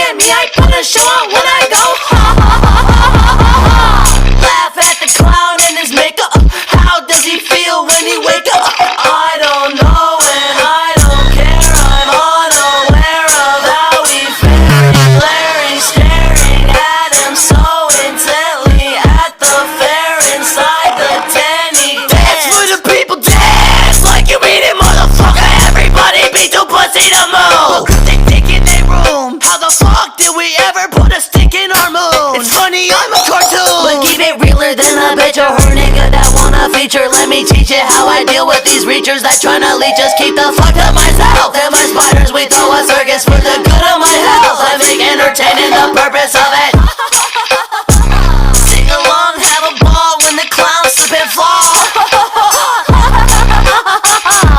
at me, I put a show on when I go. Ha ha ha ha ha ha ha. Laugh at the clown in his makeup. How does he feel when he wake up? I don't know and I don't care. I'm unaware of how he faring, glaring, staring at him so intently at the fair inside the tenny. Dance for the people, dance like you mean it, motherfucker. Everybody beat the pussy to move. Look, they dick in their room. How the fuck did we ever put a stick in our moon? It's funny, I'm a cartoon, but keep it realer than a bitch or her nigga that wanna feature. Let me teach you how I deal with these reachers that tryna leech us. Keep the fuck to myself and my spiders. We throw a circus for the good of my health. I make entertaining the purpose of